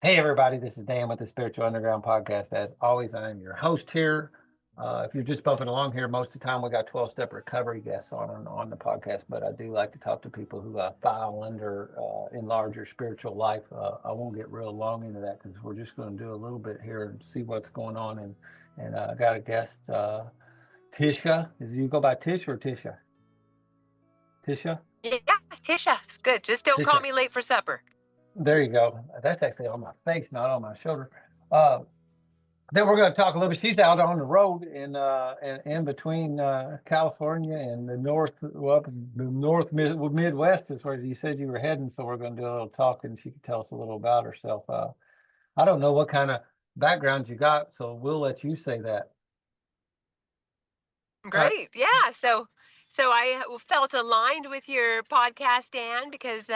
Hey, everybody, this is Dan with the Spiritual Underground Podcast. As always, I am your host here. If you're just bumping along here, most of the time we got 12-step recovery guests on the podcast, but I do like to talk to people who file under enlarge your spiritual life. I won't get real long into that because we're just going to do a little bit here and see what's going on. And I got a guest, Tisha. Is you go by Tish or Tisha? Tisha? Yeah, Tisha, it's good. Just don't call Tisha. me late for supper. There you go. That's actually on my face, not on my shoulder. Uh, Then we're going to talk a little bit. She's out on the road in between California and the north, well, up in the Midwest is where you said you were heading. So we're going to do a little talk, and she can tell us a little about herself. I don't know what kind of background you got, so we'll let you say that. Uh, Great. Yeah. So I felt aligned with your podcast, Dan, because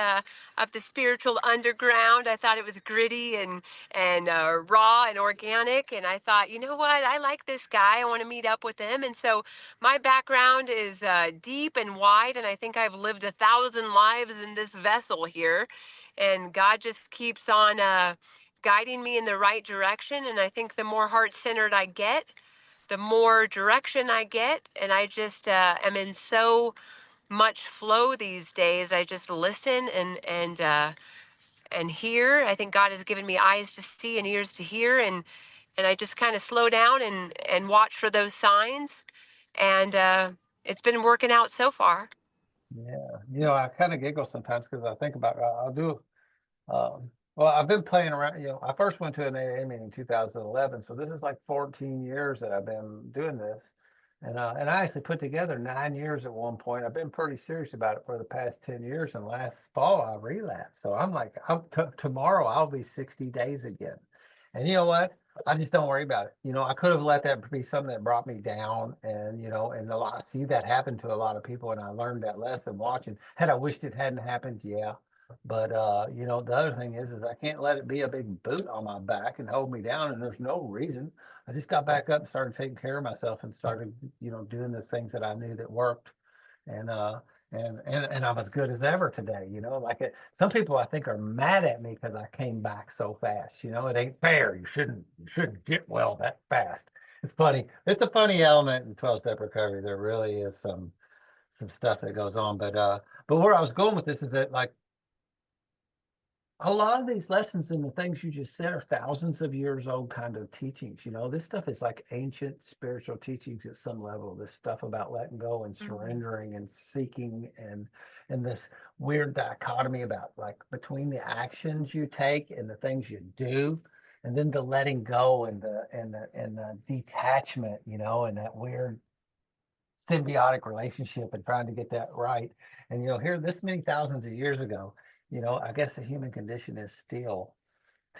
of the spiritual underground. I thought it was gritty and raw and organic, and I thought, you know what? I like this guy. I want to meet up with him. And so my background is deep and wide, and I think I've lived 1,000 lives in this vessel here, and God just keeps on guiding me in the right direction. And I think the more heart centered I get, the more direction I get. And I just am in so much flow these days. I just listen and hear. I think God has given me eyes to see and ears to hear, and I just kind of slow down and watch for those signs. And it's been working out so far. yeah, I kind of giggle sometimes because I think about I'll do. Well, I've been playing around. I first went to an AA meeting in 2011, so this is like 14 years that I've been doing this, and I actually put together 9 years at one point. I've been pretty serious about it for the past 10 years, and last fall I relapsed. So I'm like, tomorrow I'll be 60 days again, and you know what? I just don't worry about it. I could have let that be something that brought me down, and I see that happen to a lot of people, and I learned that lesson watching. Had I wished it hadn't happened, yeah. But the other thing is I can't let it be a big boot on my back and hold me down. And there's no reason. I just got back up and started taking care of myself and started, doing the things that I knew that worked. And and I'm as good as ever today. Some people I think are mad at me because I came back so fast. It ain't fair. You shouldn't get well that fast. It's funny. It's a funny element in 12-step recovery. There really is some stuff that goes on. But where I was going with this is that, like, a lot of these lessons and the things you just said are thousands of years old kind of teachings. This stuff is like ancient spiritual teachings at some level. This stuff about letting go and Mhm. surrendering and seeking, and this weird dichotomy about, like, between the actions you take and the things you do, and then the letting go and the detachment, and that weird symbiotic relationship and trying to get that right. And here this many thousands of years ago, I guess the human condition is still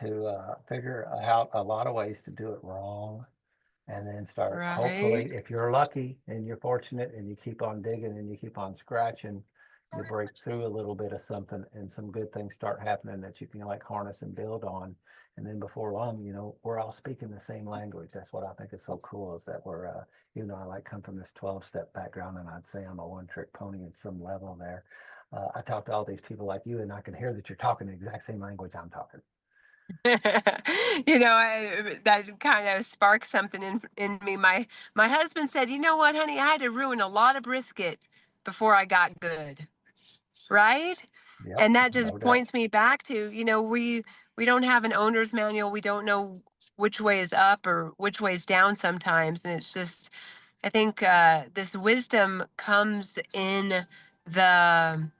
to figure out a lot of ways to do it wrong, and then start, Right. hopefully, if you're lucky and you're fortunate and you keep on digging and you keep on scratching, you break through a little bit of something and some good things start happening that you can, like, harness and build on. And then before long, we're all speaking the same language. That's what I think is so cool, is that we're even though I, like, come from this 12-step background, and I'd say I'm a one-trick pony at some level there, I talk to all these people like you, and I can hear that you're talking the exact same language I'm talking. That kind of sparked something in me. My husband said, "You know what, honey? I had to ruin a lot of brisket before I got good." Right? Yep, And that just no doubt. points me back to, we don't have an owner's manual. We don't know which way is up or which way is down sometimes. And it's just, I think this wisdom comes in the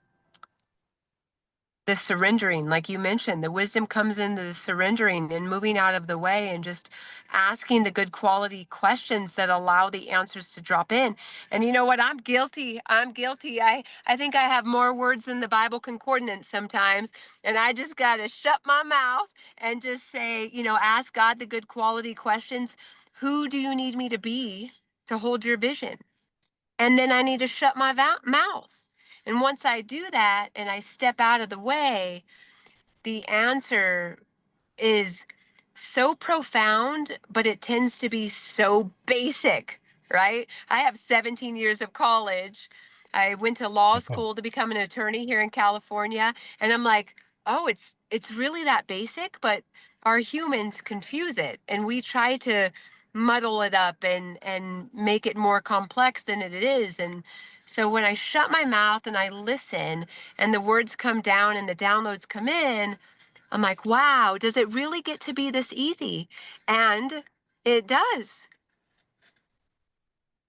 the surrendering, like you mentioned. The wisdom comes in the surrendering and moving out of the way and just asking the good quality questions that allow the answers to drop in. And you know what? I'm guilty. I'm guilty. I think I have more words than the Bible concordance sometimes. And I just got to shut my mouth and just say, ask God the good quality questions. Who do you need me to be to hold your vision? And then I need to shut my mouth. And once I do that and I step out of the way, the answer is so profound, but it tends to be so basic, right? I have 17 years of college. I went to law school to become an attorney here in California, and I'm like, "Oh, it's really that basic?" But our humans confuse it, and we try to muddle it up and make it more complex than it is. And so when I shut my mouth and I listen, and the words come down and the downloads come in, I'm like, wow, does it really get to be this easy? And it does.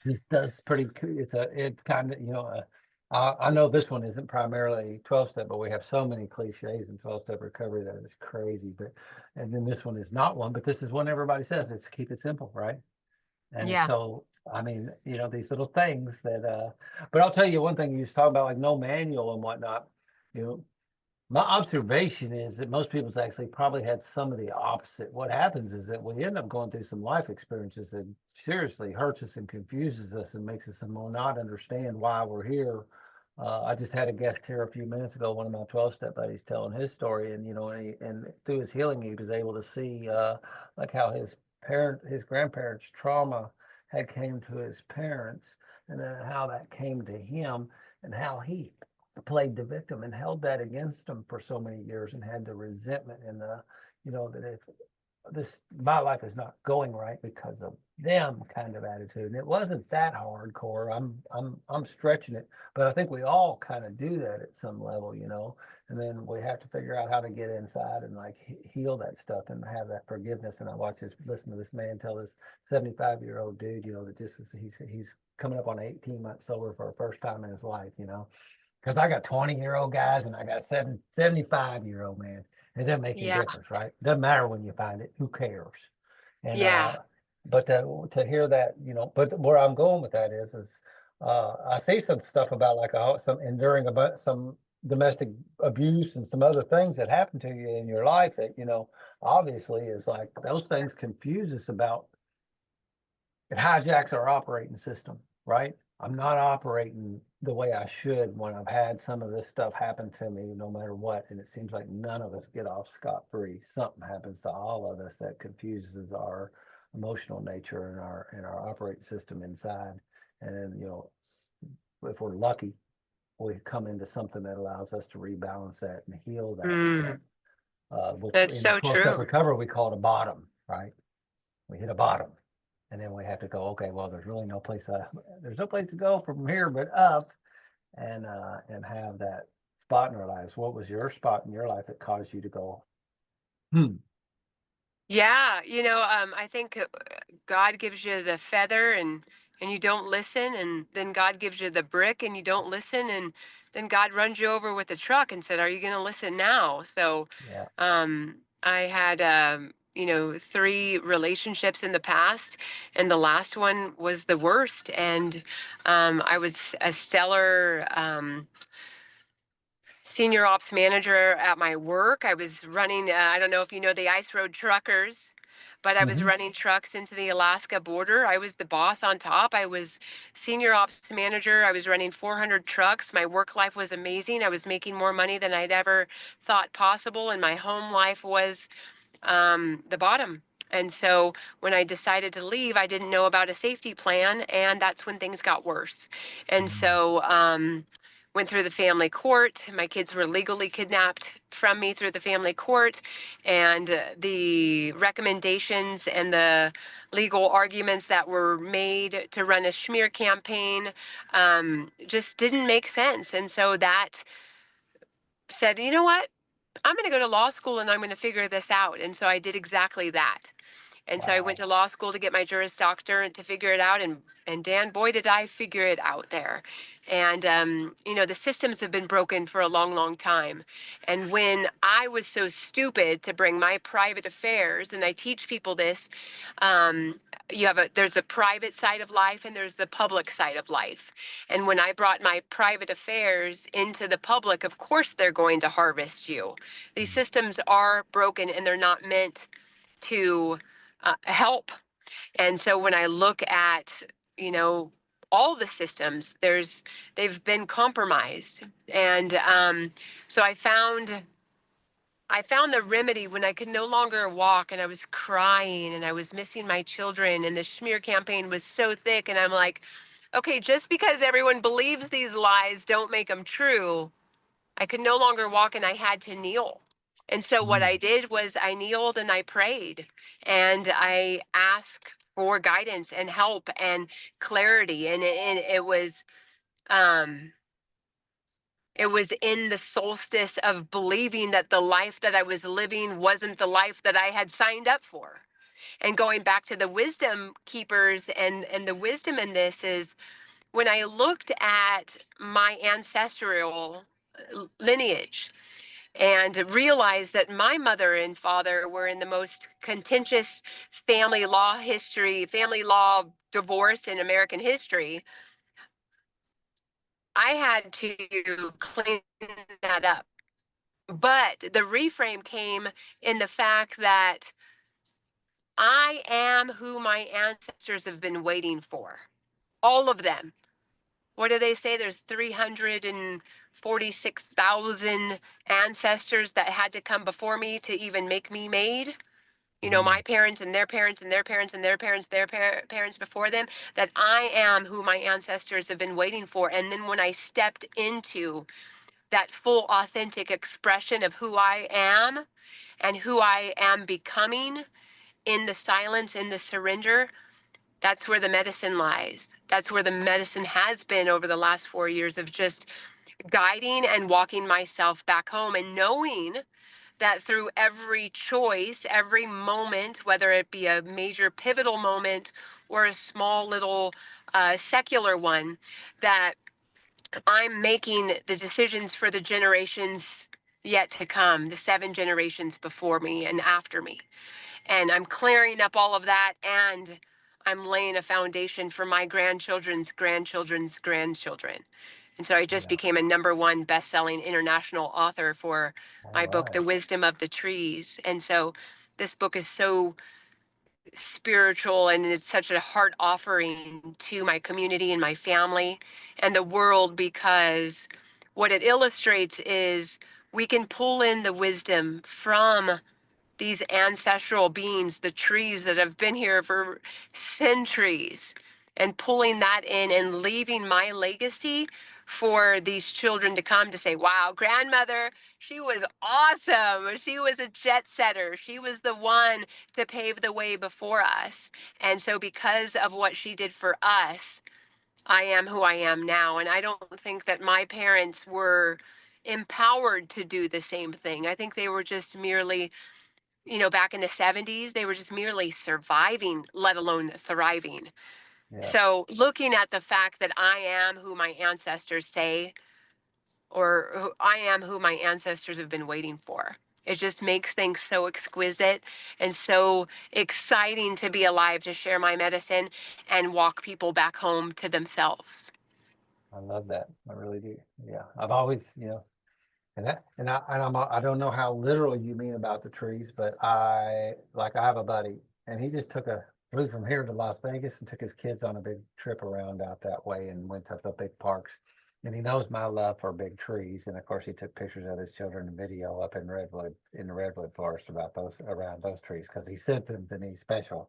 This does pretty it's kind of, I know this one isn't primarily 12 step, but we have so many cliches in 12 step recovery that is crazy. But, and then this one is not one, but this is one everybody says, it's keep it simple, right? And Yeah. so, I mean, these little things that, but I'll tell you one thing, you was talking about like no manual and whatnot, you know, my observation is that most people's actually probably had some of the opposite. What happens is that we end up going through some life experiences that seriously hurts us and confuses us and makes us not understand why we're here. I just had a guest here a few minutes ago, one of my 12 step buddies telling his story, and and through his healing, he was able to see like how his grandparents' trauma had came to his parents, and then how that came to him, and how he played the victim and held that against him for so many years and had the resentment and that if this my life is not going right because of them kind of attitude. And it wasn't that hardcore. I'm stretching it, but I think we all kind of do that at some level. And then we have to figure out how to get inside and like heal that stuff and have that forgiveness. And I listen to this man tell this 75-year-old dude, that just he's coming up on 18 months sober for the first time in his life. Because I got 20-year-old guys and I got 75-year-old man. It doesn't make any Yeah. difference, right? Doesn't matter when you find it. Who cares? And Yeah. but to hear that, but where I'm going with that is I see some stuff about like some enduring about some domestic abuse and some other things that happen to you in your life that obviously is like those things confuse us about it hijacks our operating system, right? I'm not operating the way I should when I've had some of this stuff happen to me, no matter what. And it seems like none of us get off scot-free. Something happens to all of us that confuses our emotional nature and our operating system inside. And then, if we're lucky, we come into something that allows us to rebalance that and heal that stuff. Mm, Which that's in so 12-step true. recovery we call it a bottom, right? We hit a bottom, and then we have to go, okay, well, there's no place to go from here but up, and have that spot in our lives. What was your spot in your life that caused you to go, hmm? Yeah, I think God gives you the feather and you don't listen, and then God gives you the brick and you don't listen, and then God runs you over with the truck and said, "Are you going to listen now?" So, Yeah. I had three relationships in the past, and the last one was the worst. And I was a stellar senior ops manager at my work. I was running, I don't know if you know the ice road truckers, but I was Hmm. running trucks into the Alaska border. I was the boss on top. I was senior ops manager. I was running 400 trucks. My work life was amazing. I was making more money than I'd ever thought possible. And my home life was the bottom. And so when I decided to leave, I didn't know about a safety plan, and that's when things got worse. And so went through the family court. My kids were legally kidnapped from me through the family court, and the recommendations and the legal arguments that were made to run a smear campaign just didn't make sense. And so that said, you know what? I'm going to go to law school and I'm going to figure this out. And so I did exactly that. And so I went Wow. to law school to get my Juris Doctor and to figure it out. And Dan, boy, did I figure it out there. And the systems have been broken for a long, long time. And when I was so stupid to bring my private affairs, and I teach people this, um, there's the private side of life and there's the public side of life. And when I brought my private affairs into the public, of course they're going to harvest you. These systems are broken and they're not meant to help. And so when I look at, you know, all the systems, they've been compromised. And so I found the remedy when I could no longer walk and I was crying and I was missing my children and the smear campaign was so thick. And I'm like, okay, just because everyone believes these lies don't make them true. I could no longer walk and I had to kneel. And so what I did was I kneeled and I prayed and I asked for guidance and help and clarity. And um, it was in the solstice of believing that the life that I was living wasn't the life that I had signed up for. And going back to the wisdom keepers and the wisdom in this is when I looked at my ancestral lineage and realized that my mother and father were in the most contentious family law divorce in American history, I had to clean that up. But the reframe came in the fact that I am who my ancestors have been waiting for. All of them. What do they say? There's 346,000 ancestors that had to come before me to even make me made. You know, my parents and their parents and their parents and their parents, parents before them, that I am who my ancestors have been waiting for. And then when I stepped into that full authentic expression of who I am and who I am becoming in the silence, in the surrender, that's where the medicine lies. That's where the medicine has been over the last 4 years of just guiding and walking myself back home and knowing that through every choice, every moment, whether it be a major pivotal moment or a small little secular one, that I'm making the decisions for the generations yet to come, the 7 generations before me and after me. And I'm clearing up all of that, and I'm laying a foundation for my grandchildren's grandchildren's grandchildren. And so I just Yeah. became a #1 best-selling international author for All my book, right. The Wisdom of the Trees. And so this book is so spiritual and it's such a heart offering to my community and my family and the world, because what it illustrates is we can pull in the wisdom from these ancestral beings, the trees that have been here for centuries, and pulling that in and leaving my legacy for these children to come to say, wow, grandmother, she was awesome. She was a jet setter. She was the one to pave the way before us. And so, because of what she did for us, I am who I am now. And I don't think that my parents were empowered to do the same thing. I think they were just merely, back in the 70s, they were just merely surviving, let alone thriving. Yeah. So looking at the fact that I am who my ancestors say, or I am who my ancestors have been waiting for, it just makes things so exquisite and so exciting to be alive, to share my medicine and walk people back home to themselves. I love that. I really do. Yeah. I've always, I don't know how literal you mean about the trees, but I have a buddy and he just flew from here to Las Vegas and took his kids on a big trip around out that way and went to the big parks. And he knows my love for big trees. And of course he took pictures of his children and video up in the redwood forest around those trees, because he sent them to me special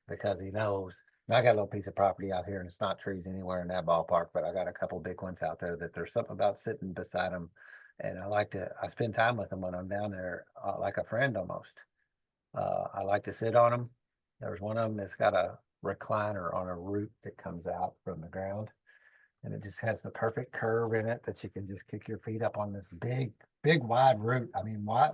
because he knows. And I got a little piece of property out here and it's not trees anywhere in that ballpark, but I got a couple big ones out there that there's something about sitting beside them, and I spend time with them when I'm down there, like a friend almost. I like to sit on them. There's one of them that's got a recliner on a root that comes out from the ground, and it just has the perfect curve in it that you can just kick your feet up on this big, wide root. I mean, wide,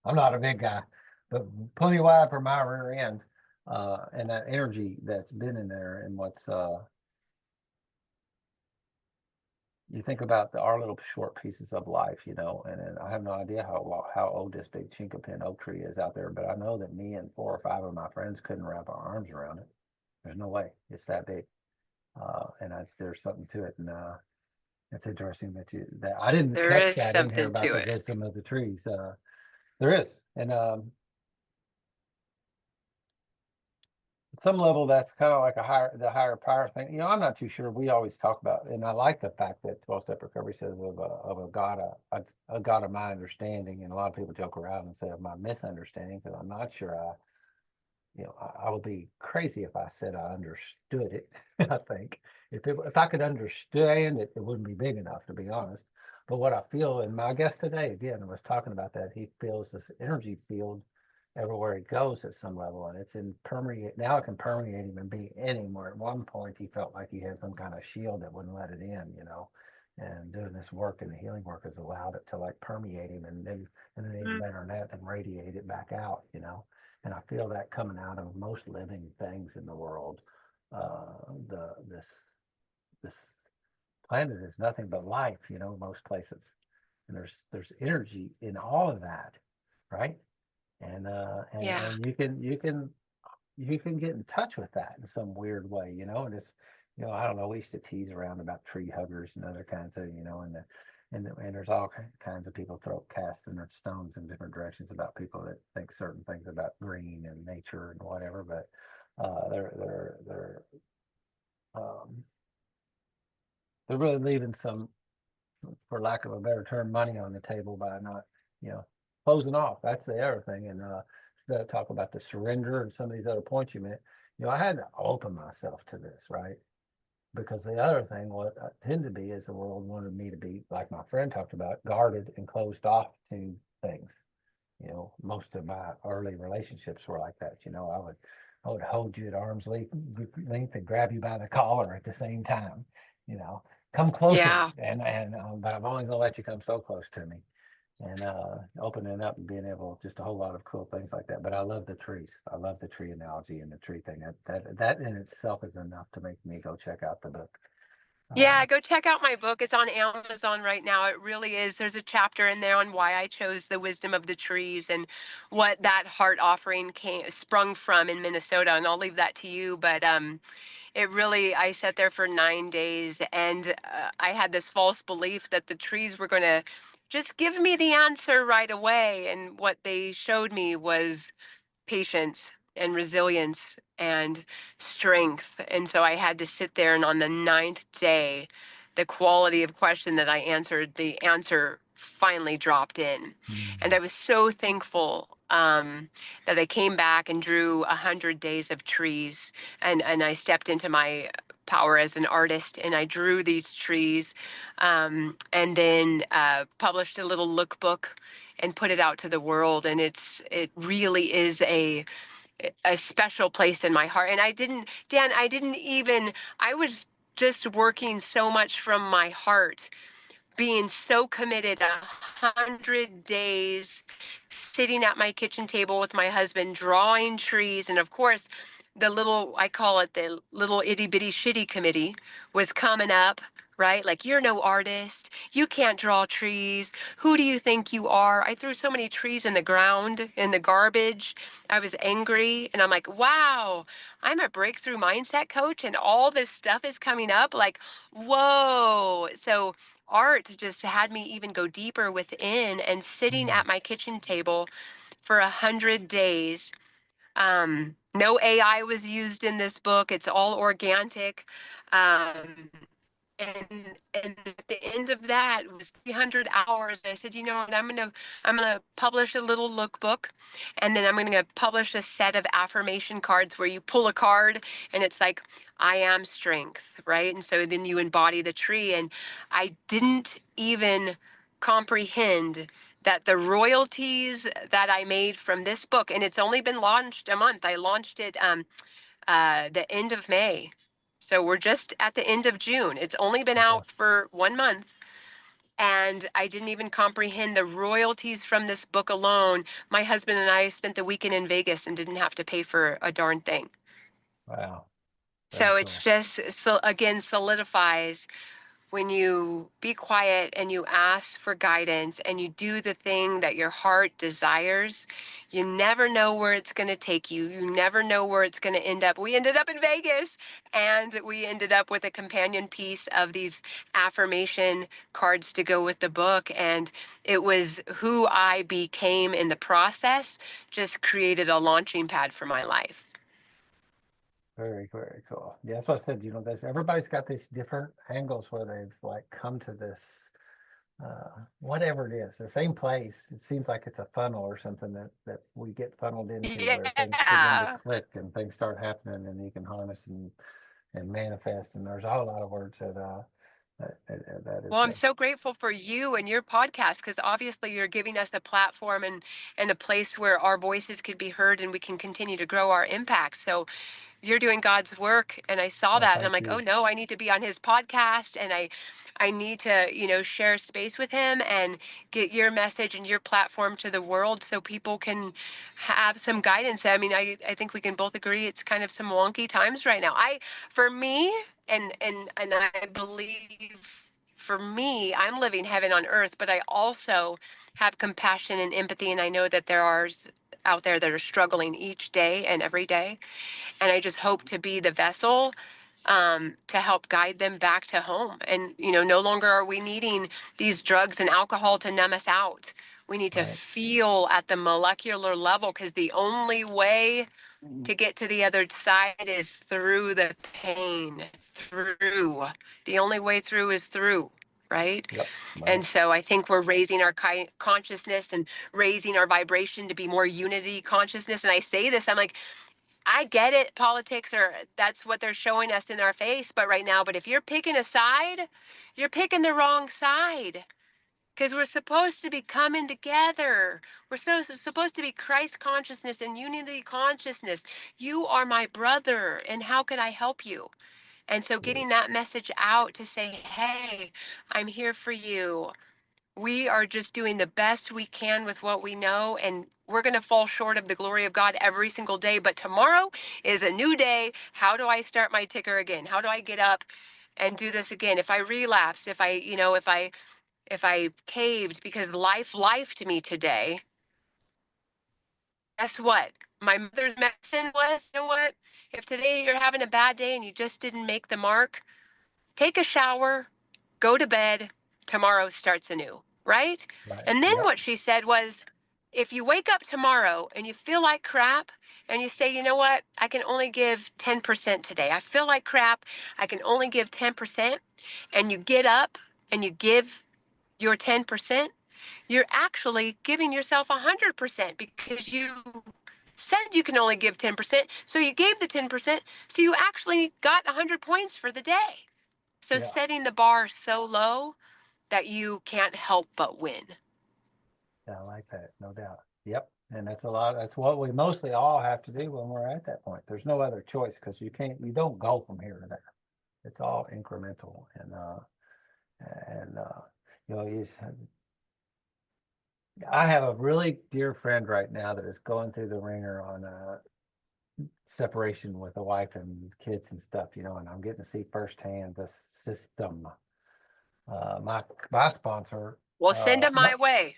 I'm not a big guy, but plenty wide for my rear end. And that energy that's been in there, and you think about our little short pieces of life, and I have no idea how old this big chinkapin oak tree is out there, but I know that me and 4 or 5 of my friends couldn't wrap our arms around it. There's no way it's that big, there's something to it, and it's interesting that I didn't There catch is that in here something about to the it. wisdom of the trees. There is, and at some level that's kind of like the higher power thing. I'm not too sure. We always talk about, and I like the fact that 12-step recovery says of a God, a God of my understanding, and a lot of people joke around and say of my misunderstanding, because I'm not sure I would be crazy if I said I understood it. I think if I could understand it, it wouldn't be big enough, to be honest. But what I feel, and my guest today again was talking about that, he feels this energy field everywhere he goes at some level, and it's in permeate now. It can permeate him and be in him. Where at one point he felt like he had some kind of shield that wouldn't let it in, you know. And doing this work and the healing work has allowed it to like permeate him, and then even Mm. better than that, then radiate it back out, you know. And I feel that coming out of most living things in the world. The this planet is nothing but life, you know, most places. And there's energy in all of that, right? Yeah. And you can get in touch with that in some weird way, you know. And it's, you know, I don't know, we used to tease around about tree huggers and other kinds of, you know, and there's all kinds of people casting their stones in different directions about people that think certain things about green and nature and whatever. But um, they're really leaving some, for lack of a better term, money on the table by not, you know, closing off. That's the other thing. And talk about the surrender and some of these other points you made. You know, I had to open myself to this, right? Because the other thing, what I tend to be, is the world wanted me to be, like my friend talked about, guarded and closed off to things. You know, most of my early relationships were like that. You know, I would hold you at arm's length and grab you by the collar at the same time. You know, come closer, Yeah. and but I'm only gonna let you come so close to me, and opening up and being able, just a whole lot of cool things like that. But I love the trees. I love the tree analogy and the tree thing. That in itself is enough to make me go check out the book. Yeah, Um, go check out my book. It's on Amazon right now. It really is. There's a chapter in there on why I chose the wisdom of the trees and what that heart offering came sprung from in Minnesota. And I'll leave that to you. But it really, I sat there for 9 days, and I had this false belief that the trees were going to just give me the answer right away. And what they showed me was patience and resilience and strength. And so I had to sit there, and on the ninth day, the quality of question that I answered, the answer finally dropped in. And mm, I was so thankful that I came back and drew 100 days of trees, and I stepped into my power as an artist, and I drew these trees, and then published a little lookbook and put it out to the world. And it really is a special place in my heart. And I didn't even, I was just working so much from my heart, being so committed, 100 days, sitting at my kitchen table with my husband, drawing trees. And of course, the little, I call it the little itty bitty shitty committee, was coming up, right? Like, you're no artist. You can't draw trees. Who do you think you are? I threw so many trees in the ground, in the garbage. I was angry. And I'm like, wow, I'm a breakthrough mindset coach, and all this stuff is coming up. Like, whoa. So, art just had me even go deeper within, and sitting mm, at my kitchen table for 100 days. No AI was used in this book. It's all organic. Um, and at the end of that, it was 300 hours. And I said, you know what, I'm gonna publish a little lookbook, and then I'm gonna publish a set of affirmation cards where you pull a card, and it's like, I am strength, right? And so then you embody the tree. And I didn't even comprehend that the royalties that I made from this book, and it's only been launched a month. I launched it the end of May. So we're just at the end of June. It's only been yeah, out for 1 month. And I didn't even comprehend the royalties from this book alone. My husband and I spent the weekend in Vegas and didn't have to pay for a darn thing. wow, very So it's cool. just, so again, solidifies when you be quiet and you ask for guidance and you do the thing that your heart desires. You never know where it's going to take you. You never know where it's going to end up. We ended up in Vegas, and we ended up with a companion piece of these affirmation cards to go with the book. And it was who I became in the process, just created a launching pad for my life. Very, very cool. Yeah, that's what I said. You know, there's everybody's got these different angles where they've like come to this, whatever it is, the same place. It seems like it's a funnel or something that we get funneled into, where things begin to Yeah. click and things start happening, and you can harness and manifest. And there's a whole lot of words that That Well, is I'm so grateful for you and your podcast because obviously you're giving us a platform and a place where our voices could be heard and we can continue to grow our impact. So you're doing God's work. And I saw well, that and I'm thank like, oh you. no, I need to be on his podcast and I need to, share space with him and get your message and your platform to the world so people can have some guidance. I mean, I think we can both agree it's kind of some wonky times right now. For me, and I believe for me, I'm living heaven on earth, but I also have compassion and empathy. And I know that there are out there that are struggling each day and every day. And I just hope to be the vessel to help guide them back to home. And, no longer are we needing these drugs and alcohol to numb us out. We need to Right. feel at the molecular level because the only way to get to the other side is through the pain, through. The only way through is through, right? Yep. And Right. so I think we're raising our consciousness and raising our vibration to be more unity consciousness. And I say this, I'm like, I get it. Politics are that's what they're showing us in our face, but right now, but if you're picking a side, you're picking the wrong side. Because we're supposed to be coming together. Supposed to be Christ consciousness and unity consciousness. You are my brother, and how can I help you? And so Yeah. getting that message out to say, hey, I'm here for you. We are just doing the best we can with what we know, and we're going to fall short of the glory of God every single day. But tomorrow is a new day. How do I start my ticker again? How do I get up and do this again? If I relapse, if I caved because life to me today, guess what? My mother's medicine was, you know what? If today you're having a bad day and you just didn't make the mark, take a shower, go to bed, tomorrow starts anew, right? Right. And then Yep. what she said was, if you wake up tomorrow and you feel like crap and you say, you know what, I can only give 10% today. I feel like crap. I can only give 10%. And you get up and you give your 10%, you're actually giving yourself 100% because you said you can only give 10%. So you gave the 10%. So you actually got 100 points for the day. So Yeah. setting the bar so low that you can't help but win. Yeah. I like that. No doubt. Yep. And that's a lot. That's what we mostly all have to do when we're at that point. There's no other choice because you don't go from here to there. It's all incremental. And I have a really dear friend right now that is going through the ringer on separation with a wife and kids and stuff, and I'm getting to see firsthand the system. My sponsor, Well, send them my, my way.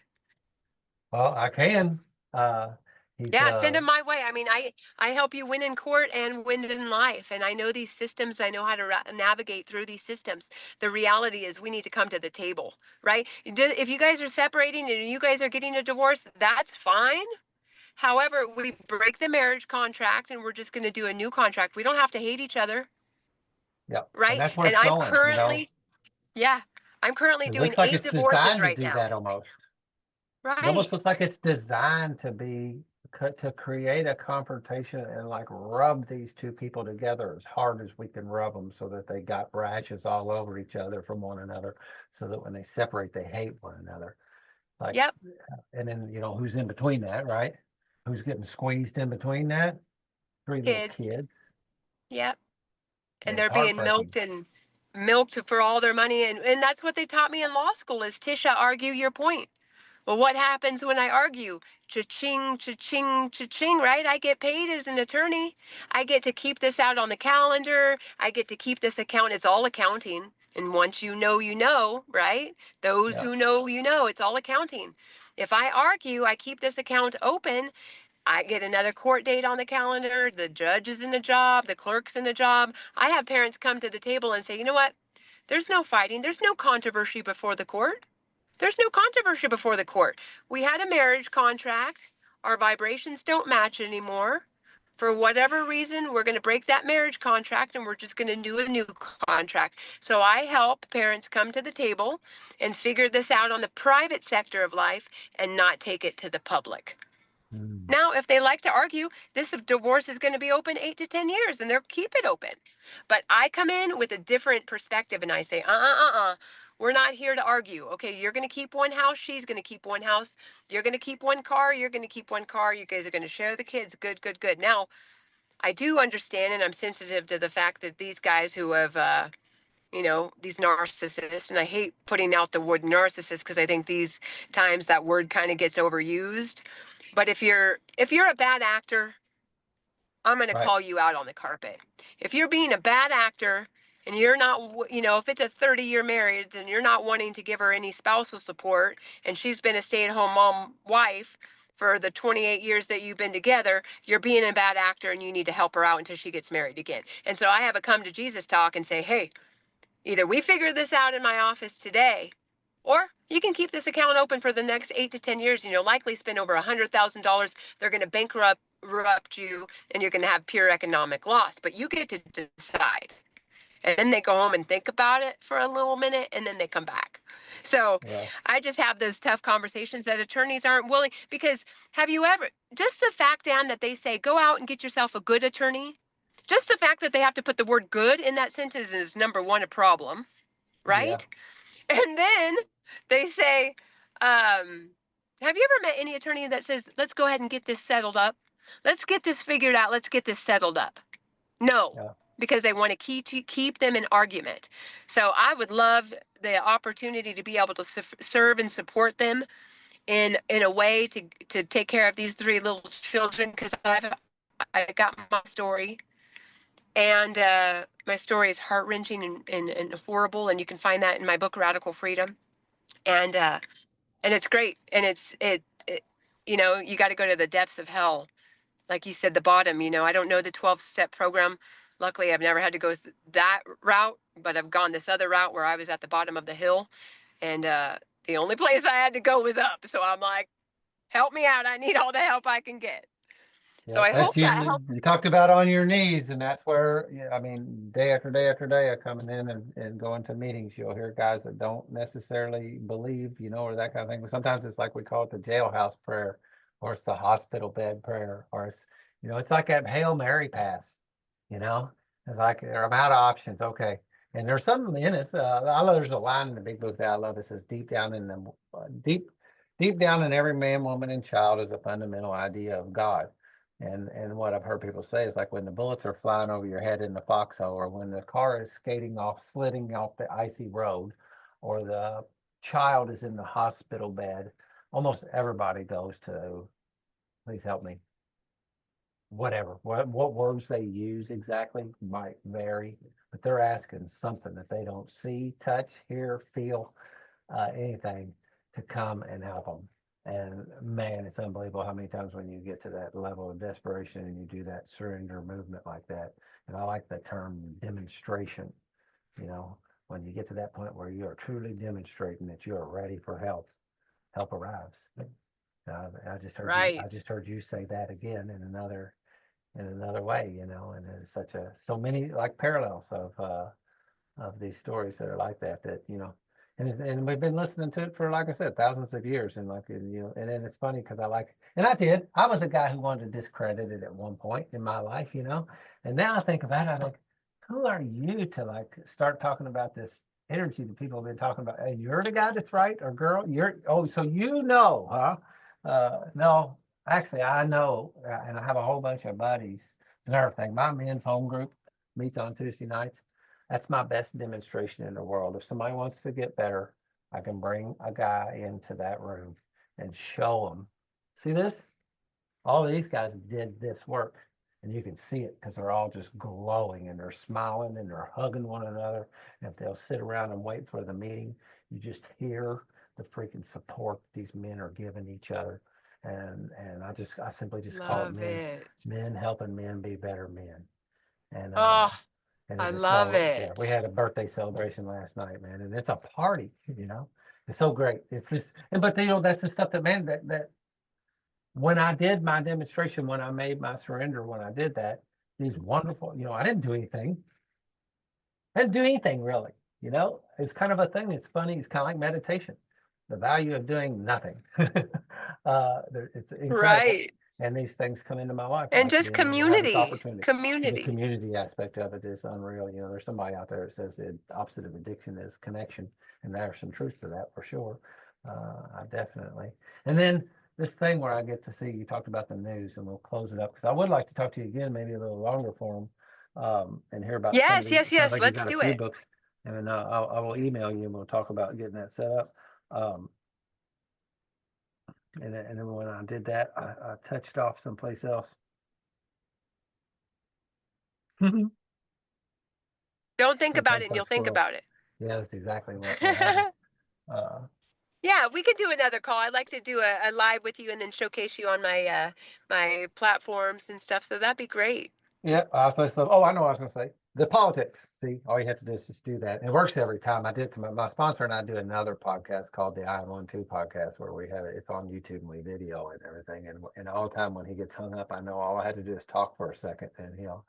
well, I can. Uh, he's Yeah, send them my way. I mean, I help you win in court and win in life, and I know these systems. I know how to navigate through these systems. The reality is, we need to come to the table, right? If you guys are separating and you guys are getting a divorce, that's fine. However, we break the marriage contract and we're just going to do a new contract. We don't have to hate each other, yeah, and right? that's where And it's going. yeah, I'm currently It doing looks like 8 it's divorces designed to right do now. that almost. It almost Right. looks like it's designed to create a confrontation and like rub these two people together as hard as we can rub them so that they got rashes all over each other from one another, so that when they separate, they hate one another. Like, Yep. and then who's in between that, right? Who's getting squeezed in between that? Three little Kids. kids. Yep. And It's they're being heartbreaking. milked for all their money. And that's what they taught me in law school is Tisha, argue your point. Well, what happens when I argue? Cha-ching, cha-ching, cha-ching, right? I get paid as an attorney. I get to keep this out on the calendar. I get to keep this account. It's all accounting. And once you know, right? Those Yeah. who know, it's all accounting. If I argue, I keep this account open. I get another court date on the calendar. The judge is in a job. The clerk's in a job. I have parents come to the table and say, you know what? There's no fighting. There's no controversy before the court. There's no controversy before the court. We had a marriage contract. Our vibrations don't match anymore. For whatever reason, we're going to break that marriage contract and we're just going to do a new contract. So I help parents come to the table and figure this out on the private sector of life and not take it to the public. Mm. Now, if they like to argue, this divorce is going to be open 8 to 10 years and they'll keep it open. But I come in with a different perspective and I say, we're not here to argue. Okay, you're going to keep one house. She's going to keep one house. You're going to keep one car. You're going to keep one car. You guys are going to share the kids. Good, good, good. Now, I do understand and I'm sensitive to the fact that these guys who have, these narcissists, and I hate putting out the word narcissist because I think these times that word kind of gets overused. But if you're a bad actor, I'm going to Right. call you out on the carpet. If you're being a bad actor and you're not, if it's a 30-year marriage and you're not wanting to give her any spousal support and she's been a stay-at-home mom wife for the 28 years that you've been together, you're being a bad actor and you need to help her out until she gets married again. And so I have a come to Jesus talk and say, hey, either we figure this out in my office today, or you can keep this account open for the next 8 to 10 years, and you'll likely spend over $100,000. They're going to bankrupt you, and you're going to have pure economic loss. But you get to decide. And then they go home and think about it for a little minute, and then they come back. So Yeah. I just have those tough conversations that attorneys aren't willing. Because have you ever, just the fact, Dan, that they say, go out and get yourself a good attorney, just the fact that they have to put the word good in that sentence is number one, a problem, Yeah. right? And then they say, have you ever met any attorney that says, let's go ahead and get this settled up? Let's get this figured out. Let's get this settled up. No, Yeah. because they want to keep them in argument. So I would love the opportunity to be able to serve and support them in a way to take care of these three little children, because I got my story, and my story is heart wrenching and horrible, and you can find that in my book Radical Freedom, and it's great, and it you got to go to the depths of hell, like you said, the bottom. I don't know the 12-step program. Luckily, I've never had to go that route, but I've gone this other route where I was at the bottom of the hill, and the only place I had to go was up. So I'm like, help me out. I need all the help I can get. So Yeah, I that's hope that usually helps. you talked about on your knees, and that's where, yeah, I mean, day after day after day of coming in and going to meetings, you'll hear guys that don't necessarily believe, or that kind of thing. But sometimes it's like we call it the jailhouse prayer, or it's the hospital bed prayer, or it's like that Hail Mary pass, you know. It's like I'm out of options. Okay. And there's something in it. I love there's a line in the big book that I love. It says deep down in every man, woman, and child is a fundamental idea of God. And what I've heard people say is like when the bullets are flying over your head in the foxhole, or when the car is sliding off the icy road, or the child is in the hospital bed, almost everybody goes to, please help me. Whatever, what words they use exactly might vary, but they're asking something that they don't see, touch, hear, feel, anything to come and help them. And man, it's unbelievable how many times when you get to that level of desperation and you do that surrender movement like that. And I like the term demonstration, you know, when you get to that point where you are truly demonstrating that you are ready for help arrives. I Right. just heard you say that again in another way, and it's so many like parallels of these stories that are like that. And we've been listening to it for, like I said, thousands of years. And and then it's funny because I was a guy who wanted to discredit it at one point in my life. And now I think about it, I think, who are you to like start talking about this energy that people have been talking about? Hey, you're the guy that's right, or girl, so huh? No, actually I know, and I have a whole bunch of buddies and everything. My men's home group meets on Tuesday nights. That's my best demonstration in the world. If somebody wants to get better, I can bring a guy into that room and show them. See this? All these guys did this work, and you can see it because they're all just glowing and they're smiling and they're hugging one another. And if they'll sit around and wait for the meeting, you just hear the freaking support these men are giving each other. And I simply just call it Love it. men helping men be better men. And Oh, and I it's just love so, yeah, we it. had a birthday celebration last night, man, and it's a party. It's so great. It's just, but that's the stuff that, man, that when I did my demonstration, when I made my surrender, when I did that, these wonderful, I didn't do anything. I didn't do anything really. It's kind of a thing. It's funny. It's kind of like meditation, the value of doing nothing. It's incredible. Right. and these things come into my life, And like just being able to have this community, opportunity. The community. community aspect of it is unreal. You know, there's somebody out there that says the opposite of addiction is connection, and there's some truth to that for sure. I definitely. And then this thing where I get to see, you talked about the news, and we'll close it up because I would like to talk to you again, maybe a little longer form, and hear about some of Yes, these. yes, It sounds yes. like you Let's got a do few it. books, and then I will email you and we'll talk about getting that set up. Um, and then when I did that, I touched off someplace else. Don't think about it Sometimes and I you'll think squirrel. about it. Yeah, that's exactly what happened. Uh, Yeah, we could do another call. I'd like to do a live with you and then showcase you on my platforms and stuff. So that'd be great. yeah, I say so. Oh, I know what I was going to say. The politics. See, all you have to do is just do that. It works every time. I did to my sponsor, and I do another podcast called the I-12 podcast where we have it. It's on YouTube and we video and everything. And all the time when he gets hung up, I know all I had to do is talk for a second, and he'll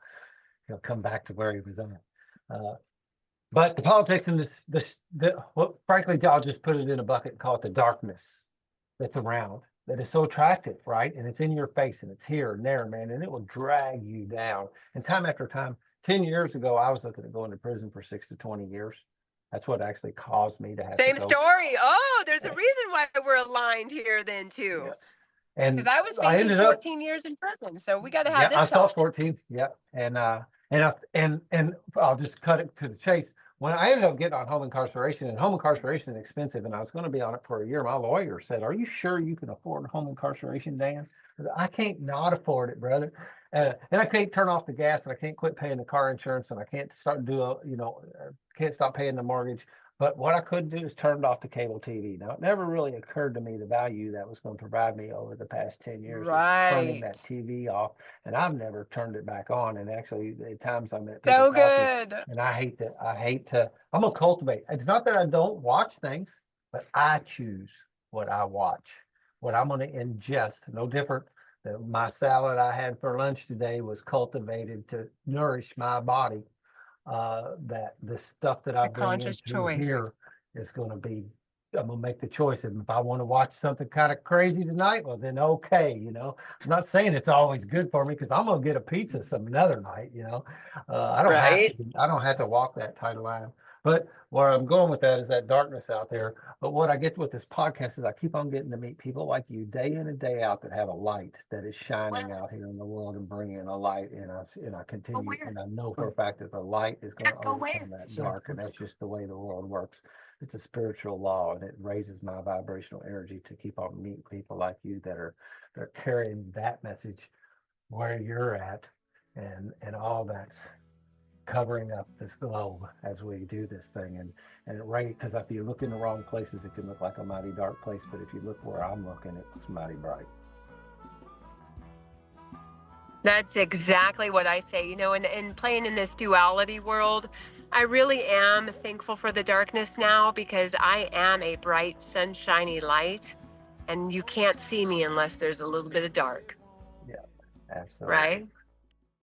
come back to where he was at. But the politics and well, frankly, I'll just put it in a bucket and call it the darkness that's around that is so attractive, right? And it's in your face and it's here and there, man, and it will drag you down. And time after time, 10 years ago, I was looking at going to prison for 6 to 20 years. That's what actually caused me to have to Same go. story. Oh, there's a Eh, reason why we're aligned here then Yeah. too. And Because I was I facing ended up 14 years in prison. So we got to have Yeah, this I saw talk. 14. Yeah. And I'll just cut it to the chase. When I ended up getting on home incarceration, and home incarceration is expensive, and I was going to be on it for a year, my lawyer said, "Are you sure you can afford home incarceration, Dan?" I said, "I can't not afford it, brother. And I can't turn off the gas, and I can't quit paying the car insurance, and I can't start can't stop paying the mortgage. But what I could do is turned off the cable TV. Now, it never really occurred to me the value that was going to provide me over the past 10 years is turning Right. that TV off. And I've never turned it back on. And actually, at times I'm at people's So houses, good. and I'm gonna cultivate. It's not that I don't watch things, but I choose what I watch, what I'm gonna ingest. No different. My salad I had for lunch today was cultivated to nourish my body. That the stuff that I A bring conscious in through choice. here is going to be, I'm going to make the choice. And if I want to watch something kind of crazy tonight, well, then okay, I'm not saying it's always good for me because I'm going to get a pizza some another night, Right. I don't have to walk that tight line. But where I'm going with that is that darkness out there. But what I get with this podcast is I keep on getting to meet people like you day in and day out that have a light that is shining out here in the world and bringing a light in us. And I continue, and I know for a fact that the light is going to overcome that dark. And that's just the way the world works. It's a spiritual law, and it raises my vibrational energy to keep on meeting people like you that are they're carrying that message where you're at, and all that's covering up this globe as we do this thing. And it right, because if you look in the wrong places, it can look like a mighty dark place, but if you look where I'm looking, it looks mighty bright. That's exactly what I say, and playing in this duality world, I really am thankful for the darkness now because I am a bright, sunshiny light, and you can't see me unless there's a little bit of dark, Yeah, absolutely. right?